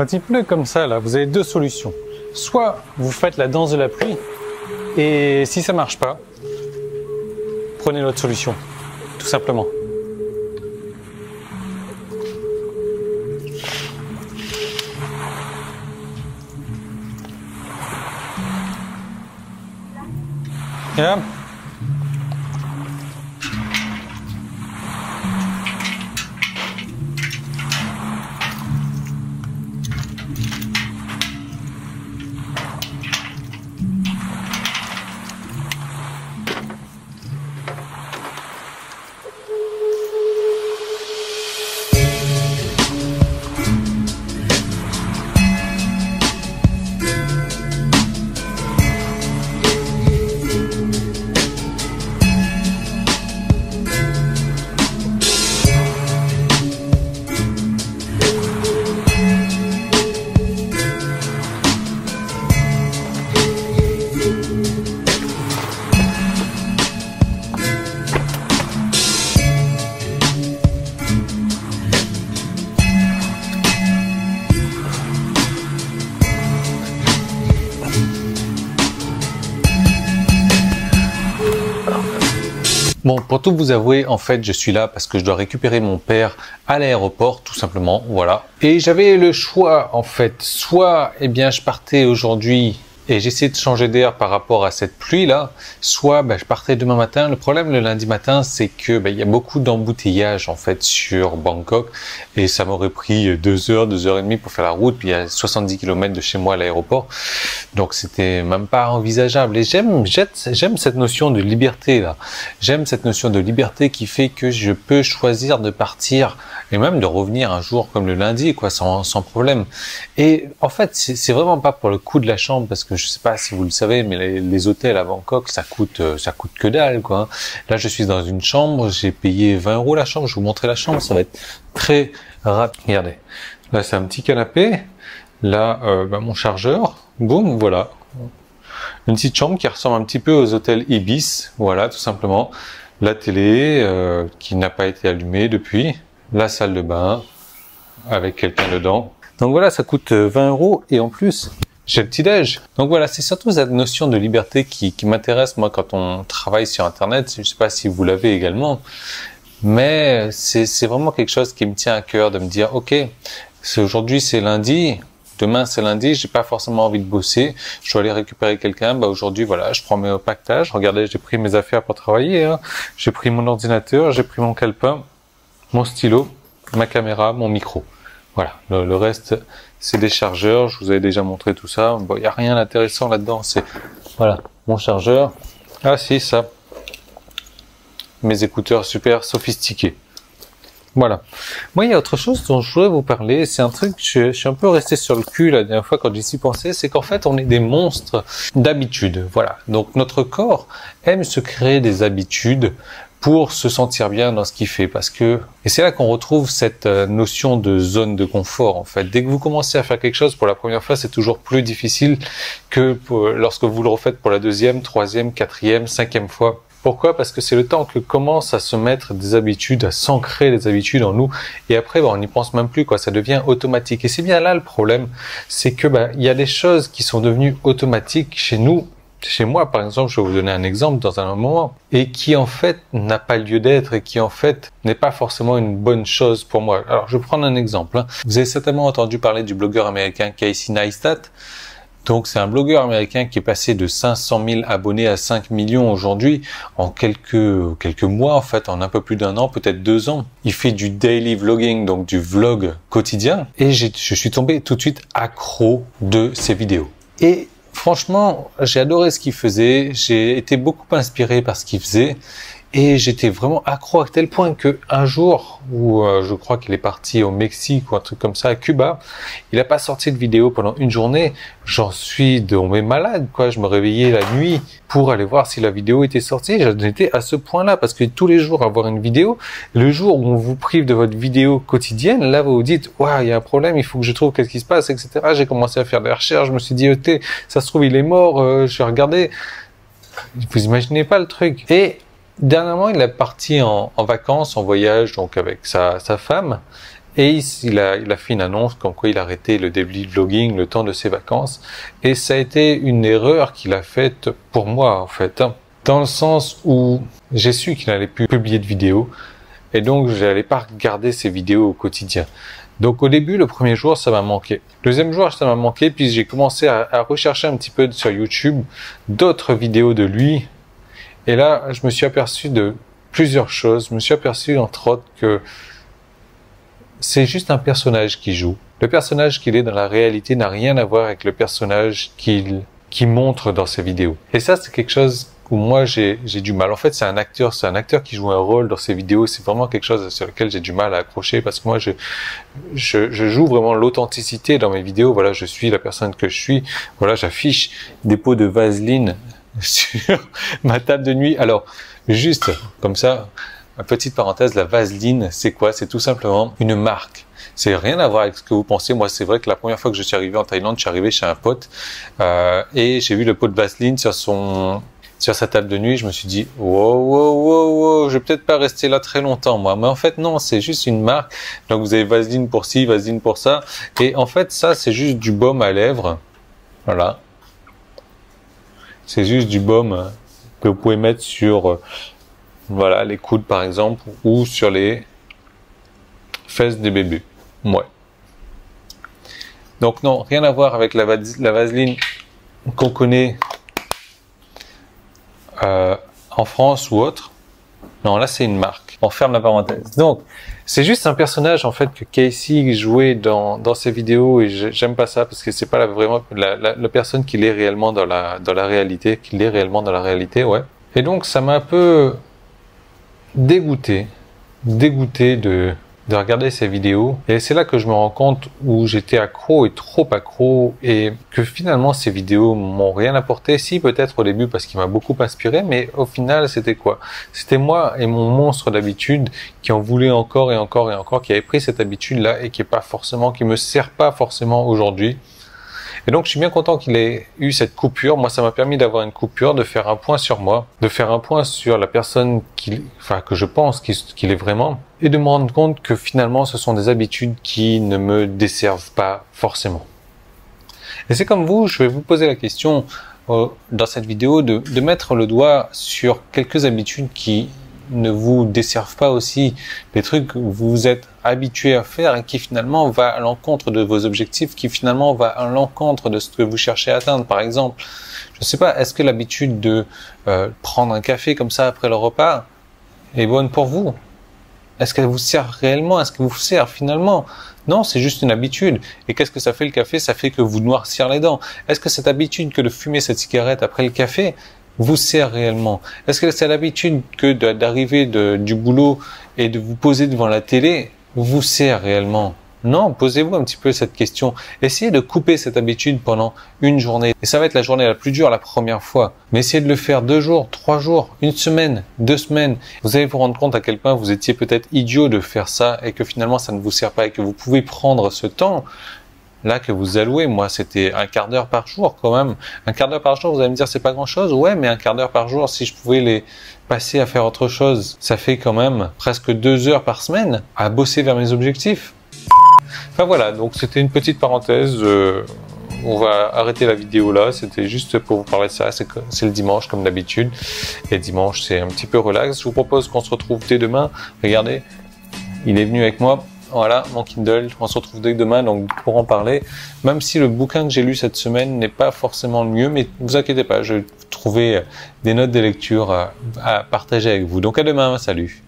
Quand il pleut comme ça, là, vous avez deux solutions. Soit vous faites la danse de la pluie, et si ça marche pas, prenez l'autre solution, tout simplement. Yeah. Bon, pour tout vous avouer, en fait, je suis là parce que je dois récupérer mon père à l'aéroport, tout simplement, voilà. Et j'avais le choix, en fait, soit, eh bien, je partais aujourd'hui et j'essayais de changer d'air par rapport à cette pluie-là, soit je partais demain matin. Le problème le lundi matin, c'est que il y a beaucoup d'embouteillages en fait sur Bangkok et ça m'aurait pris 2 heures, 2 heures et demie pour faire la route. Puis il y a 70 km de chez moi à l'aéroport, donc c'était même pas envisageable. Et j'aime cette notion de liberté là. J'aime cette notion de liberté qui fait que je peux choisir de partir et même de revenir un jour comme le lundi, quoi, sans problème. Et en fait, c'est vraiment pas pour le coût de la chambre, parce que je sais pas si vous le savez, mais les hôtels à Bangkok, ça coûte que dalle, quoi. Là, je suis dans une chambre, j'ai payé 20 € la chambre. Je vais vous montrer la chambre, ça va être très rapide. Regardez, là c'est un petit canapé, là mon chargeur, boum, voilà. Une petite chambre qui ressemble un petit peu aux hôtels Ibis, voilà, tout simplement. La télé qui n'a pas été allumée depuis. La salle de bain avec quelqu'un dedans. Donc voilà, ça coûte 20 € et en plus j'ai le petit-déj. Donc voilà, c'est surtout cette notion de liberté qui m'intéresse moi quand on travaille sur Internet. Je sais pas si vous l'avez également, mais c'est vraiment quelque chose qui me tient à cœur de me dire ok, aujourd'hui c'est lundi, demain c'est lundi, j'ai pas forcément envie de bosser, je dois aller récupérer quelqu'un. Aujourd'hui voilà, je prends mes pactages. Regardez, j'ai pris mes affaires pour travailler, hein. J'ai pris mon ordinateur, j'ai pris mon calepin, mon stylo, ma caméra, mon micro. Voilà, le reste, c'est des chargeurs. Je vous avais déjà montré tout ça. Bon, il n'y a rien d'intéressant là-dedans. C'est, voilà, mon chargeur. Ah si, ça. Mes écouteurs super sophistiqués. Voilà. Moi, il y a autre chose dont je voudrais vous parler. C'est un truc, je suis un peu resté sur le cul la dernière fois quand j'y suis pensé. C'est qu'en fait, on est des monstres d'habitude. Voilà. Donc, notre corps aime se créer des habitudes pour se sentir bien dans ce qu'il fait, et c'est là qu'on retrouve cette notion de zone de confort, en fait. Dès que vous commencez à faire quelque chose pour la première fois, c'est toujours plus difficile que lorsque vous le refaites pour la deuxième, troisième, quatrième, cinquième fois. Pourquoi? Parce que c'est le temps que commencent à se mettre des habitudes, à s'ancrer des habitudes en nous, et après, on n'y pense même plus, quoi. Ça devient automatique. Et c'est bien là le problème, c'est que, il y a des choses qui sont devenues automatiques chez nous. Chez moi, par exemple, je vais vous donner un exemple dans un moment, et qui en fait n'a pas lieu d'être et qui en fait n'est pas forcément une bonne chose pour moi. Alors, je vais prendre un exemple, hein. Vous avez certainement entendu parler du blogueur américain Casey Neistat. Donc, c'est un blogueur américain qui est passé de 500 000 abonnés à 5 millions aujourd'hui en quelques mois, en fait, en un peu plus d'1 an, peut-être 2 ans. Il fait du daily vlogging, donc du vlog quotidien, et je suis tombé tout de suite accro de ses vidéos. Et franchement, j'ai adoré ce qu'il faisait, j'ai été beaucoup inspiré par ce qu'il faisait et j'étais vraiment accro à tel point que un jour où je crois qu'il est parti au Mexique ou un truc comme ça, à Cuba, il a pas sorti de vidéo pendant une journée. J'en suis tombé malade, quoi. Je me réveillais la nuit pour aller voir si la vidéo était sortie. J'en étais à ce point-là parce que tous les jours avoir une vidéo, le jour où on vous prive de votre vidéo quotidienne, là vous vous dites waouh, il y a un problème, il faut que je trouve qu'est-ce qui se passe, etc. J'ai commencé à faire des recherches, je me suis dit ça se trouve il est mort, je vais regarder. Vous imaginez pas le truc. Et dernièrement, il est parti en vacances, en voyage, donc avec sa femme. Et il a fait une annonce comme quoi il arrêtait le daily vlogging le temps de ses vacances. Et ça a été une erreur qu'il a faite pour moi, en fait. Dans le sens où j'ai su qu'il n'allait plus publier de vidéos. Et donc, je n'allais pas regarder ses vidéos au quotidien. Donc, au début, le premier jour, ça m'a manqué. Le deuxième jour, ça m'a manqué. Puis, j'ai commencé à rechercher un petit peu sur YouTube d'autres vidéos de lui. Et là, je me suis aperçu de plusieurs choses. Je me suis aperçu, entre autres, que c'est juste un personnage qui joue. Le personnage qu'il est dans la réalité n'a rien à voir avec le personnage qu'il montre dans ses vidéos. Et ça, c'est quelque chose où moi, j'ai du mal. En fait, c'est un acteur qui joue un rôle dans ses vidéos. C'est vraiment quelque chose sur lequel j'ai du mal à accrocher parce que moi, je joue vraiment l'authenticité dans mes vidéos. Voilà, je suis la personne que je suis. Voilà, j'affiche des pots de vaseline sur ma table de nuit. Alors, juste comme ça, petite parenthèse, la vaseline, c'est quoi? C'est tout simplement une marque. C'est rien à voir avec ce que vous pensez. Moi, c'est vrai que la première fois que je suis arrivé en Thaïlande, je suis arrivé chez un pote et j'ai vu le pot de vaseline sur sa table de nuit. Je me suis dit, wow, je vais peut-être pas rester là très longtemps, moi. Mais en fait, non, c'est juste une marque. Donc, vous avez vaseline pour ci, vaseline pour ça. Et en fait, ça, c'est juste du baume à lèvres. Voilà. C'est juste du baume que vous pouvez mettre sur voilà, les coudes par exemple, ou sur les fesses des bébés. Ouais. Donc non, rien à voir avec la vaseline qu'on connaît en France ou autre. Non, là c'est une marque. On ferme la parenthèse. Donc, c'est juste un personnage en fait que Casey jouait dans ses vidéos et j'aime pas ça parce que c'est pas vraiment la personne qu'il est réellement dans la réalité, ouais. Et donc ça m'a un peu dégoûté de regarder ces vidéos. Et c'est là que je me rends compte où j'étais accro et trop accro et que finalement ces vidéos m'ont rien apporté. Si, peut-être au début parce qu'il m'a beaucoup inspiré, mais au final c'était quoi? C'était moi et mon monstre d'habitude qui en voulait encore et encore et encore, qui avait pris cette habitude-là et qui me sert pas forcément aujourd'hui. Et donc, je suis bien content qu'il ait eu cette coupure. Moi, ça m'a permis d'avoir une coupure, de faire un point sur moi, de faire un point sur la personne que je pense qu'il est vraiment, et de me rendre compte que finalement, ce sont des habitudes qui ne me desservent pas forcément. Et c'est comme vous, je vais vous poser la question dans cette vidéo de mettre le doigt sur quelques habitudes qui ne vous desservent pas aussi, des trucs que vous êtes habitué à faire et qui finalement va à l'encontre de vos objectifs, qui finalement va à l'encontre de ce que vous cherchez à atteindre. Par exemple, je sais pas, est-ce que l'habitude de prendre un café comme ça après le repas est bonne pour vous? Est-ce qu'elle vous sert réellement? Est-ce qu'elle vous sert finalement? Non, c'est juste une habitude. Et qu'est-ce que ça fait le café? Ça fait que vous noircir les dents. Est-ce que cette habitude que de fumer cette cigarette après le café vous sert réellement? Est-ce que c'est l'habitude que d'arriver du boulot et de vous poser devant la télé vous sert réellement? Non, posez-vous un petit peu cette question. Essayez de couper cette habitude pendant une journée. Et ça va être la journée la plus dure la première fois. Mais essayez de le faire 2 jours, 3 jours, 1 semaine, 2 semaines. Vous allez vous rendre compte à quel point vous étiez peut-être idiot de faire ça et que finalement ça ne vous sert pas et que vous pouvez prendre ce temps là que vous allouez. Moi, c'était un quart d'heure par jour quand même. Un quart d'heure par jour, vous allez me dire c'est pas grand chose. Ouais, mais un quart d'heure par jour, si je pouvais les passer à faire autre chose, ça fait quand même presque 2 heures par semaine à bosser vers mes objectifs. Enfin voilà, donc c'était une petite parenthèse. On va arrêter la vidéo là. C'était juste pour vous parler de ça. C'est le dimanche comme d'habitude. Et dimanche, c'est un petit peu relax. Je vous propose qu'on se retrouve dès demain. Regardez, il est venu avec moi. Voilà, mon Kindle, on se retrouve dès demain donc pour en parler. Même si le bouquin que j'ai lu cette semaine n'est pas forcément le mieux, mais ne vous inquiétez pas, je vais trouver des notes de lecture à partager avec vous. Donc à demain, salut.